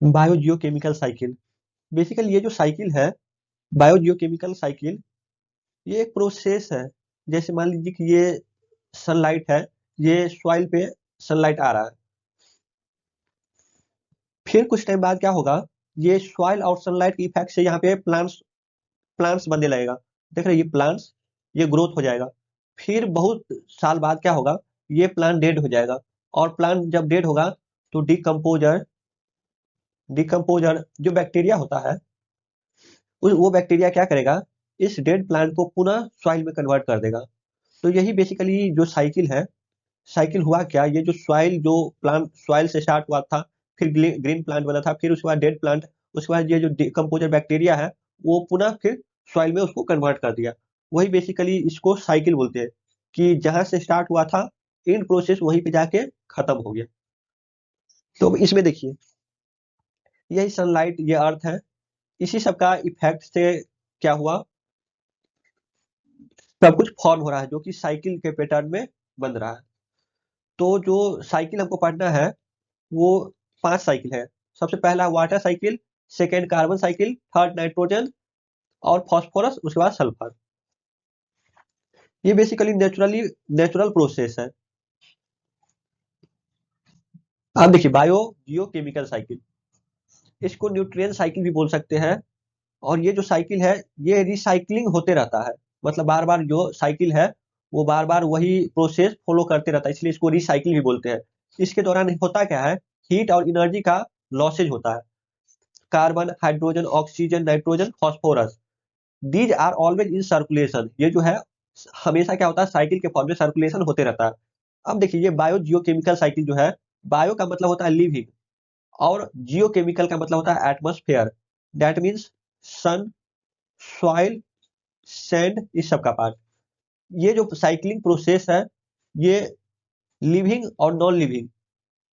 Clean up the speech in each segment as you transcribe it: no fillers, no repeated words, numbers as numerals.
Biogeochemical cycle. Basically ये जो cycle है, बायोजियोकेमिकल साइकिल, ये एक प्रोसेस है। जैसे मान लीजिए कि ये सनलाइट है, ये सॉइल पे सनलाइट आ रहा है, फिर कुछ टाइम बाद क्या होगा, ये सॉइल और सनलाइट के इफेक्ट से यहाँ पे प्लांट्स प्लांट्स बनने लगेगा। देख रहे हैं, ये प्लांट्स, ये ग्रोथ हो जाएगा। फिर बहुत साल बाद क्या होगा, ये प्लांट डेड हो जाएगा। और प्लांट जब डेड होगा तो डिकम्पोजर डिकम्पोजर जो बैक्टीरिया होता है, वो बैक्टीरिया क्या करेगा, इस डेड प्लांट को पुनः सॉइल में कन्वर्ट कर देगा। तो यही बेसिकली जो साइकिल है। साइकिल हुआ क्या, ये जो सॉइल, जो प्लांट सॉइल से स्टार्ट हुआ था, फिर ग्रीन प्लांट बना था, फिर उसके बाद डेड प्लांट, उसके बाद ये जो डिकम्पोजर बैक्टीरिया है, वो पुनः फिर सॉइल में उसको कन्वर्ट कर दिया। वही बेसिकली इसको साइकिल बोलते हैं, कि जहां से स्टार्ट हुआ था, इन प्रोसेस वहीं पे जाके खत्म हो गया। तो इसमें देखिए, यही सनलाइट, ये अर्थ है, इसी सब का इफेक्ट से क्या हुआ, सब कुछ फॉर्म हो रहा है, जो कि साइकिल के पैटर्न में बन रहा है। तो जो साइकिल हमको पढ़ना है, वो 5 साइकिल है। सबसे पहला water cycle, second carbon cycle, third nitrogen और फास्फोरस, उसके बाद सल्फर। ये बेसिकली नेचुरल प्रोसेस है। अब देखिए, बायो जियोकेमिकल साइकिल, इसको न्यूट्रिएंट साइकिल भी बोल सकते हैं। और ये जो साइकिल है, ये रिसाइकलिंग होते रहता है। मतलब बार बार जो साइकिल है, वो बार बार वही प्रोसेस फॉलो करते रहता है, इसलिए इसको रिसाइकिल भी बोलते हैं। इसके दौरान होता क्या है, हीट और एनर्जी का लॉसेज होता है। Carbon, hydrogen, oxygen, nitrogen, phosphorus, these are always in circulation. ये जो है, हमेशा क्या होता है, साइकिल के फॉर्म में सर्कुलेशन होते रहता है। अब देखिए, ये बायो जियोकेमिकल साइकिल जो है, बायो का मतलब होता है लिविंग, और जियोकेमिकल का मतलब होता है atmosphere. That means sun, soil, sand, इस सब का पार्ट। ये जो साइक्लिंग प्रोसेस है, ये लिविंग और नॉन लिविंग,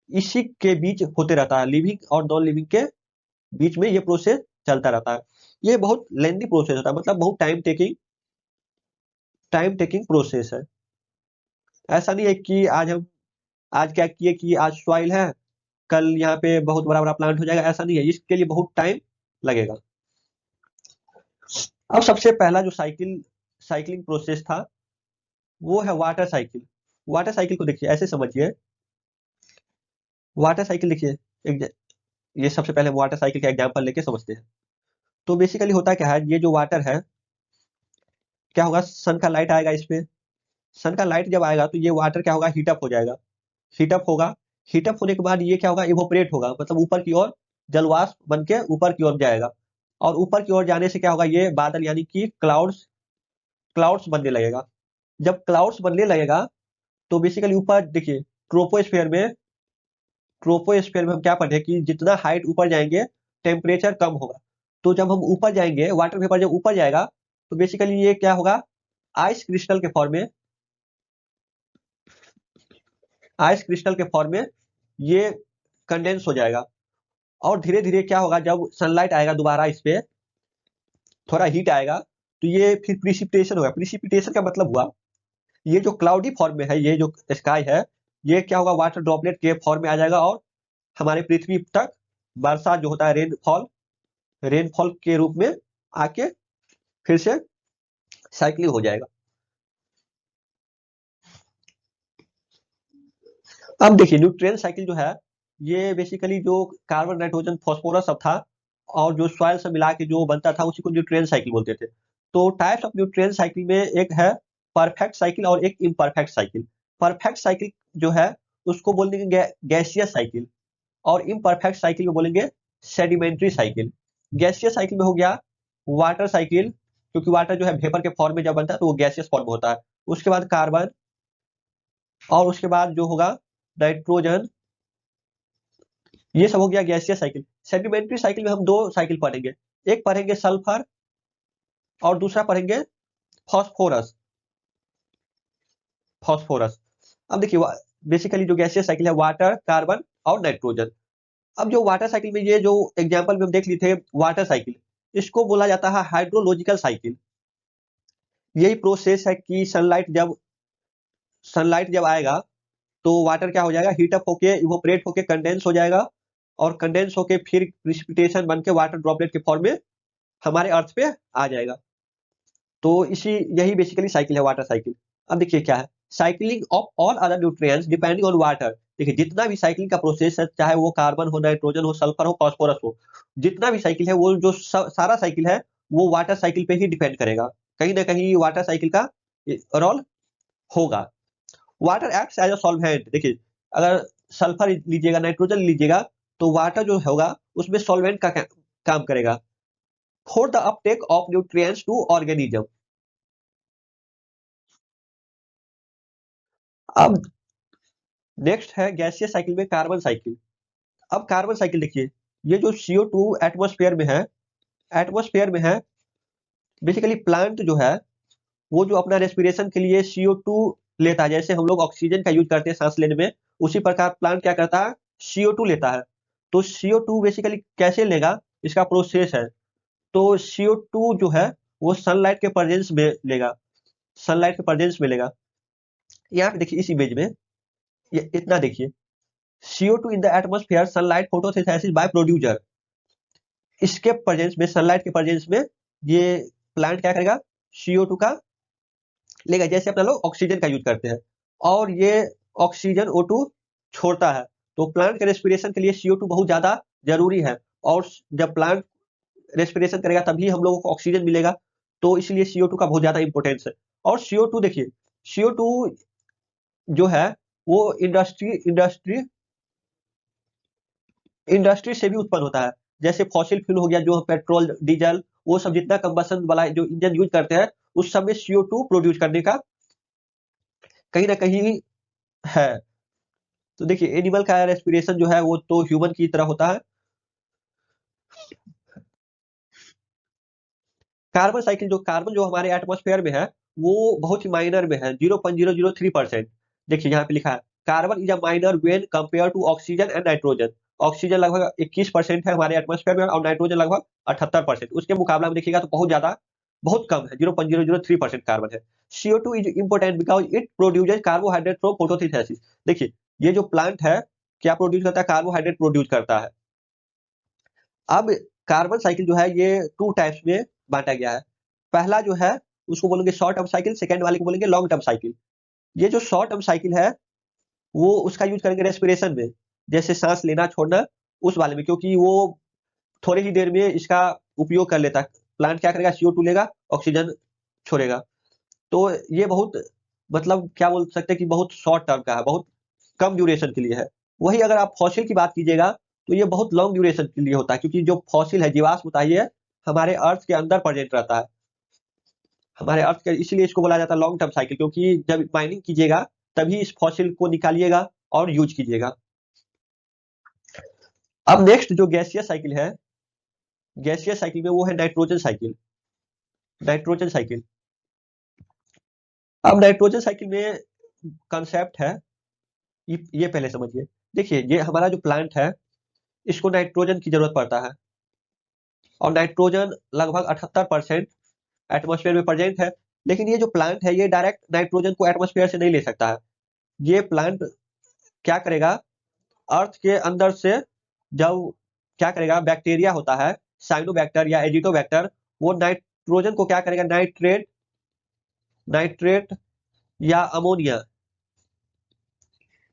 इसी के बीच होते रहता है। लिविंग और नॉन लिविंग के बीच में ये प्रोसेस चलता रहता है। ये बहुत लेंदी प्रोसेस होता है, मतलब बहुत टाइम टेकिंग प्रोसेस है। ऐसा नहीं है कि आज क्या किए कि आज सॉइल है, कल यहाँ पे बहुत बड़ा बड़ा प्लांट हो जाएगा, ऐसा नहीं है। इसके लिए बहुत टाइम लगेगा। अब सबसे पहला जो साइक्लिंग प्रोसेस था, वो है वाटर साइकिल। वाटर साइकिल को देखिए, ऐसे समझिए। वाटर साइकिल देखिए, एक, ये सबसे पहले वाटर साइकिल का एग्जांपल लेके समझते हैं। तो बेसिकली होता क्या है, ये जो वाटर है, क्या होगा, सन का लाइट आएगा इस पे। सन का लाइट जब आएगा तो ये वाटर क्या होगा, हीटअप हो जाएगा। हीटअप होगा, हीटअप होने के बाद ये क्या होगा, इवोपरेट होगा, मतलब ऊपर की ओर जलवाष्प बन के ऊपर की ओर जाएगा। और ऊपर की ओर जाने से क्या होगा, ये बादल यानी कि क्लाउड्स क्लाउड्स बनने लगेगा। जब क्लाउड्स बनने लगेगा, तो बेसिकली ऊपर देखिए, ट्रोपोस्फेयर में ट्रोपोस्फेयर में हम क्या पढ़े कि जितना हाइट ऊपर जाएंगे, टेम्परेचर कम होगा। तो जब हम ऊपर जाएंगे, वाटर वेपर जब ऊपर जाएगा, तो बेसिकली ये क्या होगा, आइस क्रिस्टल के फॉर्म में आइस क्रिस्टल के फॉर्म में ये कंडेंस हो जाएगा। और धीरे धीरे क्या होगा, जब सनलाइट आएगा दोबारा इस पे, थोड़ा हीट आएगा, तो ये फिर प्रिसिपिटेशन होगा। प्रिसिपिटेशन का मतलब हुआ, ये जो क्लाउडी फॉर्म में है, ये जो स्काई है, ये क्या होगा, वाटर ड्रॉपलेट के फॉर्म में आ जाएगा, और हमारे पृथ्वी तक वर्षा जो होता है, रेनफॉल के रूप में आके फिर से साइक्लिंग हो जाएगा। अब देखिए, न्यूट्रिएंट साइकिल जो है, ये बेसिकली जो कार्बन, नाइट्रोजन, फास्फोरस सब था, और जो सॉइल से मिला के जो बनता था, उसी को न्यूट्रिएंट साइकिल बोलते थे। तो टाइप्स ऑफ न्यूट्रिएंट साइकिल में एक है परफेक्ट साइकिल और एक इम्परफेक्ट साइकिल। परफेक्ट साइकिल जो है, उसको बोलेंगे गैसियस साइकिल, और इम्परफेक्ट साइकिल में बोलेंगे सेडिमेंट्री साइकिल। गैसियस साइकिल में हो गया वाटर साइकिल, क्योंकि वाटर जो है वेपर के फॉर्म में जब बनता है तो वो गैसियस फॉर्म में होता है। उसके बाद कार्बन, और उसके बाद जो होगा नाइट्रोजन, ये सब हो गया गैसियस साइकिल। सेडिमेंट्री साइकिल में हम दो साइकिल पढ़ेंगे, एक पढ़ेंगे सल्फर और दूसरा पढ़ेंगे फॉस्फोरस फॉस्फोरस अब देखिए, बेसिकली जो गैसियस साइकिल है, वाटर, कार्बन और नाइट्रोजन। अब जो वाटर साइकिल में, ये जो एग्जांपल में हम देख लिए थे, वाटर साइकिल, इसको बोला जाता है हाइड्रोलॉजिकल साइकिल। यही प्रोसेस है कि सनलाइट जब आएगा, तो वाटर क्या हो जाएगा, हीटअप होके इवोपरेट होके कंडेंस हो जाएगा, और कंडेंस होके फिर प्रिसिपिटेशन बन के वाटर ड्रॉपलेट के फॉर्म में हमारे अर्थ पे आ जाएगा। तो यही बेसिकली साइकिल है, वाटर साइकिल। अब देखिए क्या है, cycling of all other nutrients depending on water. देखिए जितना भी साइकिलिंग का प्रोसेस है, चाहे वो कार्बन हो, नाइट्रोजन हो, सल्फर हो, फास्फोरस हो, जितना भी साइकिल है वो जो सारा साइकिल है वो वाटर साइकिल पे ही डिपेंड करेगा। कहीं ना कहीं वाटर साइकिल का रोल होगा। Water acts as a solvent. देखिए अगर सल्फर लीजिएगा, नाइट्रोजन लीजिएगा, तो वाटर जो होगा उसमें सॉल्वेंट का काम करेगा for the uptake of nutrients to organism. अब नेक्स्ट है गैसीय साइकिल में कार्बन साइकिल। अब कार्बन साइकिल देखिए, ये जो CO2 एटमॉस्फेयर में है, एटमॉस्फेयर में है, बेसिकली प्लांट जो है वो जो अपना रेस्पिरेशन के लिए CO2 लेता है, जैसे हम लोग ऑक्सीजन का यूज करते हैं सांस लेने में, उसी प्रकार प्लांट क्या करता है, CO2 लेता है। तो CO2 बेसिकली कैसे लेगा, इसका प्रोसेस है। तो CO2 जो है वो सनलाइट के प्रेजेंस में लेगा, सनलाइट के प्रेजेंस में लेगा। यहाँ पे देखिए इस इमेज में ये इतना देखिए, CO2 in the atmosphere sunlight photosynthesis by producer. इसके प्रेजेंस में, सनलाइट के प्रेजेंस में ये प्लांट क्या करेगा, CO2 का लेगा, जैसे अपना लोग ऑक्सीजन का यूज करते हैं, और ये ऑक्सीजन O2 छोड़ता है। तो प्लांट के रेस्पिरेशन के लिए CO2 बहुत ज्यादा जरूरी है, और जब प्लांट रेस्पिरेशन करेगा तभी हम लोगों को ऑक्सीजन मिलेगा। तो इसलिए CO2 का बहुत ज्यादा इंपॉर्टेंस है। और CO2 देखिए, CO2 जो है वो इंडस्ट्री इंडस्ट्री से भी उत्पन्न होता है। जैसे फॉसिल फ्यूल हो गया, जो पेट्रोल डीजल वो सब जितना कंबशन वाला जो इंजन यूज करते हैं, उस सब में CO2 प्रोड्यूस करने का कहीं ना कहीं है। तो देखिए एनिमल का रेस्पिरेशन जो है वो तो ह्यूमन की तरह होता है। कार्बन साइकिल, जो कार्बन जो हमारे एटमॉस्फेयर में है वो बहुत ही माइनर में है, 0.003%। देखिए यहाँ पे लिखा है carbon is a minor when compare to oxygen and nitrogen. Oxygen लगभग 21% है हमारे एटमॉस्फेयर में, और नाइट्रोजन लगभग 78%। उसके मुकाबला में देखिएगा तो बहुत ज्यादा, बहुत कम है, 0.003% कार्बन है। CO2 is important because it produces carbohydrate from photosynthesis. देखिए ये जो प्लांट है क्या प्रोड्यूस करता है, कार्बोहाइड्रेट प्रोड्यूस करता है। अब कार्बन साइकिल जो है ये टू टाइप्स में बांटा गया है। पहला जो है उसको बोलेंगे शॉर्ट टर्म साइकिल, सेकंड वाले को बोलेंगे लॉन्ग टर्म साइकिल। ये जो शॉर्ट टर्म साइकिल है वो उसका यूज करेंगे रेस्पिरेशन में, जैसे सांस लेना छोड़ना, उस वाले में, क्योंकि वो थोड़ी ही देर में इसका उपयोग कर लेता है। प्लांट क्या करेगा, CO2 लेगा, ऑक्सीजन छोड़ेगा। तो ये बहुत, मतलब क्या बोल सकते हैं कि बहुत शॉर्ट टर्म का है, बहुत कम ड्यूरेशन के लिए है। वही अगर आप फॉसिल की बात कीजिएगा तो ये बहुत लॉन्ग ड्यूरेशन के लिए होता है, क्योंकि जो फॉसिल है, जीवाश्म होता है, ये हमारे अर्थ के अंदर प्रेजेंट रहता है, हमारे अर्थ के, इसलिए इसको बोला जाता है लॉन्ग टर्म साइकिल। क्योंकि जब माइनिंग कीजिएगा तभी इस फॉसिल को निकालिएगा और यूज कीजिएगा। अब नेक्स्ट जो गैसीय साइकिल है, गैसीय साइकिल में वो है नाइट्रोजन साइकिल। नाइट्रोजन साइकिल, अब नाइट्रोजन साइकिल में कंसेप्ट है, ये पहले समझिए। देखिए ये हमारा जो प्लांट है इसको नाइट्रोजन की जरूरत पड़ता है, और नाइट्रोजन लगभग 78% एटमॉस्फेयर में प्रेजेंट है। लेकिन ये जो प्लांट है ये डायरेक्ट नाइट्रोजन को एटमॉस्फेयर से नहीं ले सकता है। ये प्लांट क्या करेगा, अर्थ के अंदर से जब क्या करेगा, बैक्टीरिया होता है, साइनोबैक्टर या एजिटोबैक्टर, वो नाइट्रोजन को क्या करेगा, नाइट्रेट नाइट्रेट या अमोनिया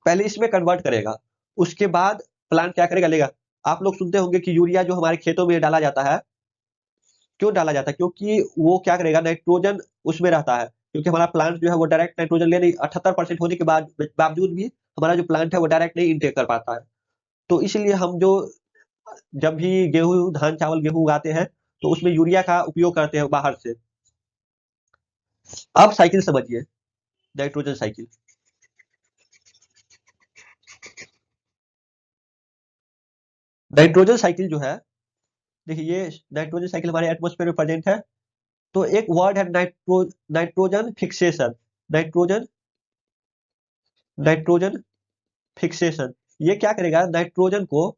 पहले इसमें कन्वर्ट करेगा। उसके बाद प्लांट क्या करेगा, लेगा। आप लोग सुनते होंगे कि यूरिया जो हमारे खेतों में डाला जाता है, क्यों डाला जाता है, क्योंकि वो क्या करेगा, नाइट्रोजन उसमें रहता है। क्योंकि हमारा प्लांट जो है वो डायरेक्ट नाइट्रोजन ले नहीं, 78% होने के बावजूद भी हमारा जो प्लांट है वो डायरेक्ट नहीं इनटेक कर पाता है। तो इसलिए हम जो जब भी गेहूं, धान, चावल, गेहूं उगाते हैं तो उसमें यूरिया का उपयोग करते हैं बाहर से। अब साइकिल समझिए, नाइट्रोजन साइकिल। नाइट्रोजन साइकिल जो है, देखिए ये नाइट्रोजन साइकिल हमारे एटमॉस्फेयर में प्रेजेंट है। तो एक वर्ड है nitrogen fixation. Nitrogen nitrogen fixation, ये क्या करेगा, नाइट्रोजन को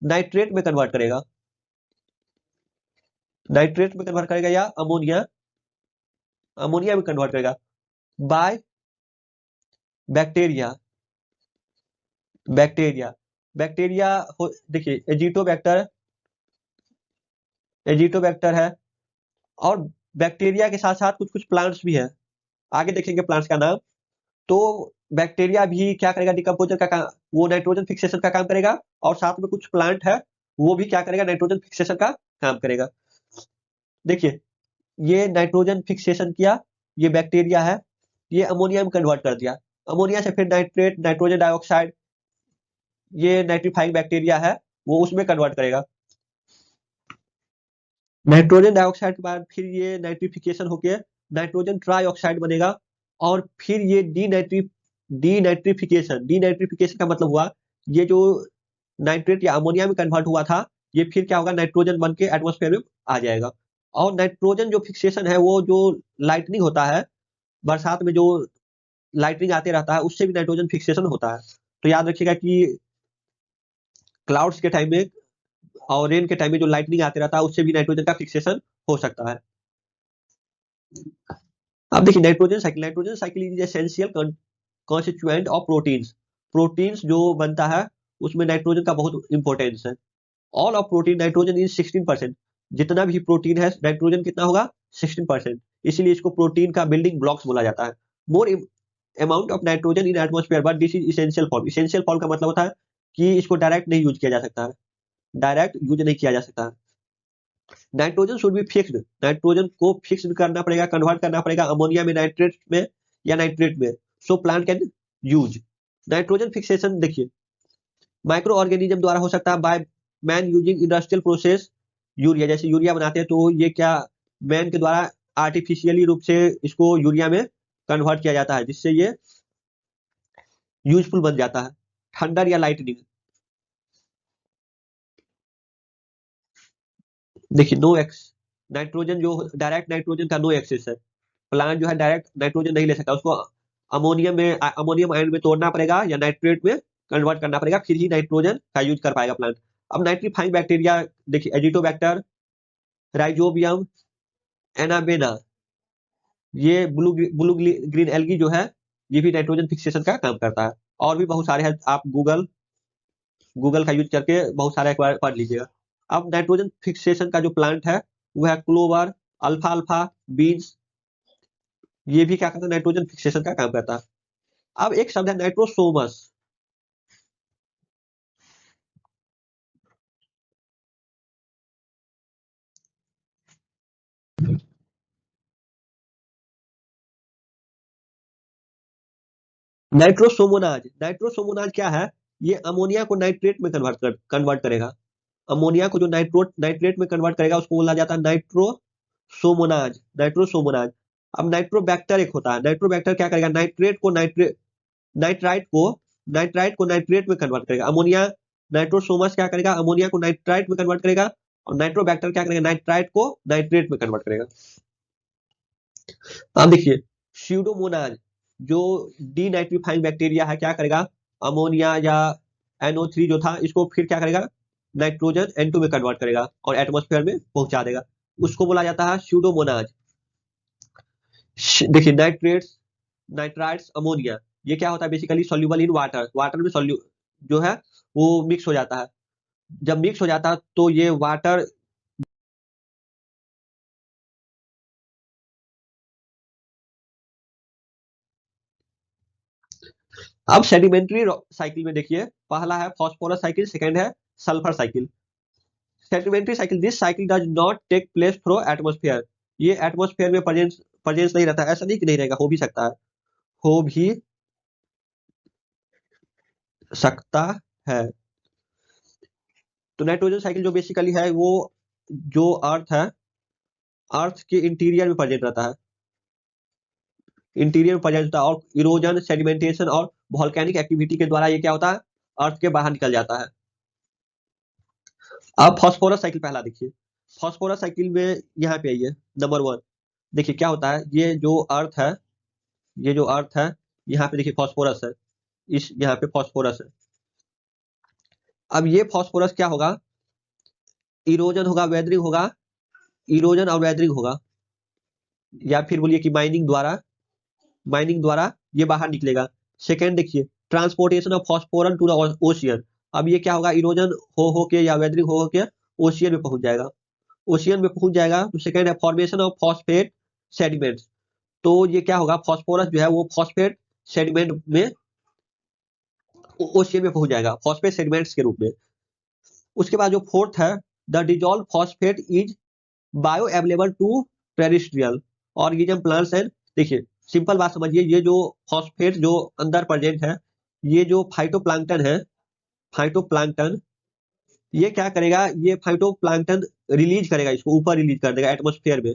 नाइट्रेट में कन्वर्ट करेगा, नाइट्रेट में कन्वर्ट करेगा, या अमोनिया अमोनिया में कन्वर्ट करेगा बाय बैक्टीरिया बैक्टीरिया बैक्टीरिया देखिए एजिटोबैक्टर है, और बैक्टीरिया के साथ साथ कुछ कुछ प्लांट्स भी है, आगे देखेंगे प्लांट्स का नाम। तो बैक्टीरिया भी क्या करेगा, डिकम्पोजर का काम, वो नाइट्रोजन फिक्सेशन का काम करेगा, और साथ में कुछ प्लांट है वो भी क्या करेगा, नाइट्रोजन फिक्सेशन का काम करेगा। देखिए ये नाइट्रोजन फिक्सेशन किया, ये बैक्टीरिया है, ये अमोनिया में कन्वर्ट कर दिया, अमोनिया से फिर नाइट्रेट, नाइट्रोजन डाइऑक्साइड, ये नाइट्रीफाइंग बैक्टीरिया है, वो उसमें कन्वर्ट करेगा। नाइट्रोजन डाइऑक्साइड के बाद फिर ये नाइट्रिफिकेशन होके नाइट्रोजन ट्राइऑक्साइड बनेगा, और फिर ये डीनाइट्रिफिकेशन का मतलब हुआ ये जो नाइट्रेट या अमोनिया में कन्वर्ट हुआ था, ये फिर क्या होगा, नाइट्रोजन बन के एटमोस्फेयर में आ जाएगा। और नाइट्रोजन जो फिक्सेशन है, वो जो लाइटनिंग होता है, बरसात में जो लाइटनिंग आते रहता है, उससे भी नाइट्रोजन फिक्सेशन होता है। तो याद रखिएगा कि क्लाउड्स के टाइम में और रेन के टाइम में जो लाइटनिंग आते रहता है, उससे भी नाइट्रोजन का फिक्सेशन हो सकता है। अब देखिए nitrogen cycle is essential constituent of proteins. Proteins जो बनता है उसमें नाइट्रोजन का बहुत इंपॉर्टेंस है। All of protein nitrogen is 16%। जितना भी प्रोटीन है नाइट्रोजन कितना होगा, 16%। इसीलिए इसको प्रोटीन का बिल्डिंग ब्लॉक्स बोला जाता है। More amount of nitrogen in atmosphere, but this is essential form. Essential form का मतलब होता है कि इसको डायरेक्ट नहीं यूज किया जा सकता है, डायरेक्ट यूज नहीं किया जा सकता है। Nitrogen should be fixed, nitrogen को फिक्स्ड करना पड़ेगा, कन्वर्ट करना पड़ेगा अमोनिया में, नाइट्रेट में या नाइट्रेट में, so plant can use. Nitrogen fixation देखिए माइक्रो ऑर्गेनिज्म द्वारा हो सकता है, by man using industrial process. Urea, जैसे यूरिया बनाते हैं तो ये क्या मैन के द्वारा आर्टिफिशियली रूप से इसको यूरिया में कन्वर्ट किया जाता है, जिससे ये यूजफुल बन जाता है। थंडर या लाइटनिंग, देखिए नो एक्स, नाइट्रोजन जो डायरेक्ट नाइट्रोजन का नो एक्सेस है। प्लांट जो है डायरेक्ट नाइट्रोजन नहीं ले सकता, उसको अमोनियम आयन में तोड़ना पड़ेगा या नाइट्रेट में कन्वर्ट करना पड़ेगा, फिर ही नाइट्रोजन का यूज कर पाएगा प्लांट। अब नाइट्रीफाइंग बैक्टीरिया देखिए एजिटोबैक्टर, राइजोबियम, एनाबेना, ये ब्लू ग्रीन एल्गी जो है, ये भी नाइट्रोजन फिक्सेशन का काम करता है। और भी बहुत सारे हैं, आप गूगल का यूज करके बहुत सारे एक बार पढ़ लीजिएगा। अब नाइट्रोजन फिक्सेशन का जो प्लांट है वो है क्लोवर, अल्फा अल्फा, बीन्स, ये भी क्या करता है, नाइट्रोजन फिक्सेशन का काम करता है। अब एक शब्द है नाइट्रोसोमस। नाइट्रोसोमोनाज क्या है, ये अमोनिया को नाइट्रेट में कन्वर्ट करेगा। अमोनिया को जो नाइट्रेट में कन्वर्ट करेगा उसको बोला जाता है नाइट्रोसोमोनाज। अब नाइट्रोबैक्टर एक होता है, नाइट्रोबैक्टर क्या करेगा, नाइट्राइट को नाइट्रेट में कन्वर्ट करेगा। अमोनिया नाइट्रोसोमस क्या करेगा, अमोनिया को नाइट्राइट में कन्वर्ट करेगा, और नाइट्रोबैक्टर क्या करेगा, नाइट्राइट को नाइट्रेट में कन्वर्ट करेगा। अब देखिए स्यूडोमोनाज जो डीनाइट्रीफाइंग बैक्टीरिया है, क्या करेगा, अमोनिया या NO3 जो था, इसको फिर क्या करेगा, नाइट्रोजन N2 में कन्वर्ट करेगा और एटमोस्फेयर में पहुंचा देगा, उसको बोला जाता है स्यूडोमोनाज। देखिए नाइट्राइट्स, अमोनिया, ये क्या होता है, basically soluble in water, water में जो है वो मिक्स हो जाता है। जब मिक्स हो जाता है तो ये वाटर, अब सेडिमेंट्री साइकिल में देखिए पहला है फॉस्फोरस साइकिल, सेकंड है sulphur cycle. Sedimentary cycle, this cycle does not take place through atmosphere. ये एटमोस्फेयर में प्रेजेंस नहीं रहता, ऐसा नहीं कि नहीं रहेगा, हो भी सकता है, हो भी सकता है। तो नाइट्रोजन साइकिल जो बेसिकली है वो जो अर्थ के इंटीरियर में प्रेजेंट रहता है, इंटीरियर में प्रेजेंट होता है, और इरोजन, सेडिमेंटेशन और वोल्केनिक एक्टिविटी के द्वारा ये क्या होता है, अर्थ के बाहर निकल जाता है। अब फॉस्फोरस साइकिल पहला देखिए, फॉस्फोरस साइकिल में यहाँ पे आइए नंबर 1। देखिए क्या होता है, ये जो अर्थ है, यहाँ पे देखिए फॉस्फोरस है, इस यहाँ पे फॉस्फोरस है। अब ये फॉस्फोरस क्या होगा, इरोजन होगा, वेदरिंग होगा, इरोजन और वेदरिंग होगा, या फिर बोलिए कि माइनिंग द्वारा ये बाहर निकलेगा। सेकेंड देखिए transportation of phosphorus to the ocean, अब ये क्या होगा, इरोजन हो के या वेदरिंग हो के ओशियन में पहुंच जाएगा। ओशियन में पहुंच जाएगा तो सेकंड है फॉर्मेशन ऑफ फॉस्फेट सेडिमेंट्स। तो ये क्या होगा, फॉस्फोरस जो है वो फॉस्फेट सेडिमेंट में ओशियन में पहुंच जाएगा फॉस्फेट सेडिमेंट्स के रूप में। उसके बाद जो फोर्थ है, the dissolve phosphate is bio available to terrestrial organism plants and, देखिए सिंपल बात समझिए, ये जो फॉस्फेट जो अंदर प्रेजेंट है, ये जो फाइटोप्लैंक्टन है, फाइटोप्लैंक्टन ये क्या करेगा, ये फाइटोप्लैंक्टन रिलीज करेगा, इसको ऊपर रिलीज कर देगा एटमॉस्फेयर में,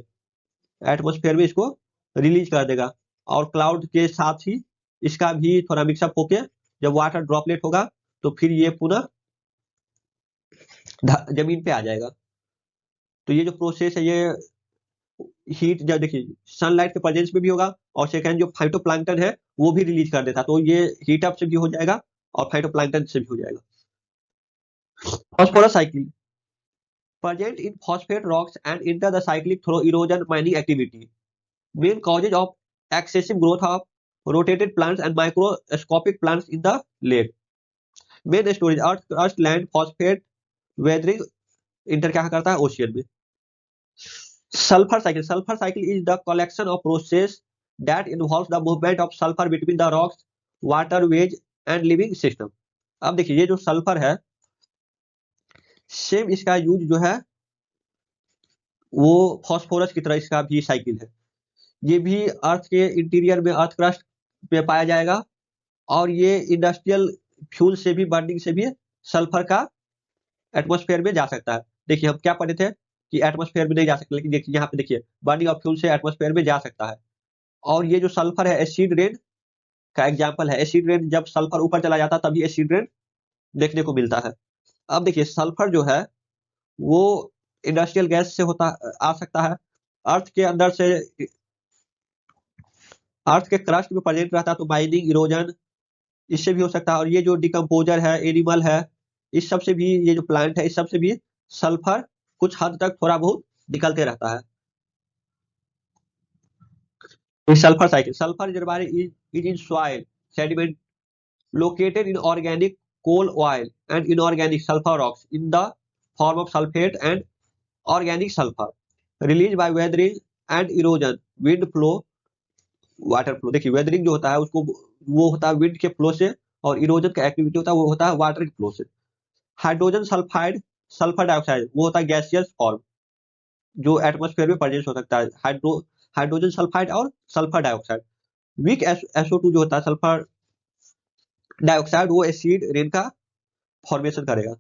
एटमॉस्फेयर में इसको रिलीज कर देगा। और क्लाउड के साथ ही इसका भी थोड़ा मिक्सअप होके जब वाटर ड्रॉपलेट होगा तो फिर ये पुनः जमीन पे आ जाएगा। तो ये जो प्रोसेस है ये हीट, जब देखिए सनलाइट के प्रेजेंस में भी होगा, और सेकंड जो फाइटोप्लैंक्टन है वो भी रिलीज कर देता, तो ये हीट अप से भी हो जाएगा और फाइटोप्लैंक्टन से भी हो जाएगा। Phosphorus cycle present in phosphate rocks and enter the cyclic through erosion mining activity. Main causes of excessive growth of rotated plants and microscopic plants in the lake. Main storage earth crust land phosphate weathering inter क्या करता है ocean में। Sulphur cycle, sulphur cycle is the collection of process that involves the movement of sulphur between the rocks, water veg and living system. अब देखिए ये जो sulphur है, same इसका यूज जो है वो फॉस्फोरस की तरह इसका भी साइकिल है। ये भी अर्थ के इंटीरियर में अर्थ क्रस्ट पे पाया जाएगा, और ये इंडस्ट्रियल फ्यूल से भी, बर्निंग से भी सल्फर का एटमॉस्फेयर में जा सकता है। देखिए हम क्या पढ़े थे कि एटमॉस्फेयर में नहीं जा सकता, लेकिन देखिए यहाँ पे देखिए बर्निंग ऑफ फ्यूल से एटमॉस्फेयर में जा सकता है। और ये जो सल्फर है एसिड रेन का एग्जाम्पल है, एसिड रेन जब सल्फर ऊपर चला जाता है तभी एसिड रेन देखने को मिलता है। अब देखिए सल्फर जो है वो इंडस्ट्रियल गैस से होता आ सकता है, अर्थ के अंदर से, अर्थ के क्रस्ट में प्रेजेंट रहता है तो माइनिंग इरोजन इससे भी हो सकता है। और ये जो डिकम्पोजर है, एनिमल है, इस सब से भी, ये जो प्लांट है इस सब से भी सल्फर कुछ हद तक थोड़ा बहुत निकलते रहता है। Sulphur cycle, sulphur is in soil sediment located in organic coal oil and inorganic sulfur rocks in the form of sulfate and organic sulfur released by weathering and erosion, wind flow, water flow। देखिए weathering जो होता है उसको वो होता है wind के flow से, और इरोजन का एक्टिविटी होता है वो होता है वाटर के फ्लो से। हाइड्रोजन सल्फाइड, सल्फर डाइऑक्साइड वो होता है गैसियस फॉर्म जो एटमॉस्फेयर में प्रेजेंट हो सकता है, हाइड्रोजन सल्फाइड और सल्फर डाइऑक्साइड। वीक SO2 जो होता है सल्फर डाइऑक्साइड वो एसिड रेन का फॉर्मेशन करेगा।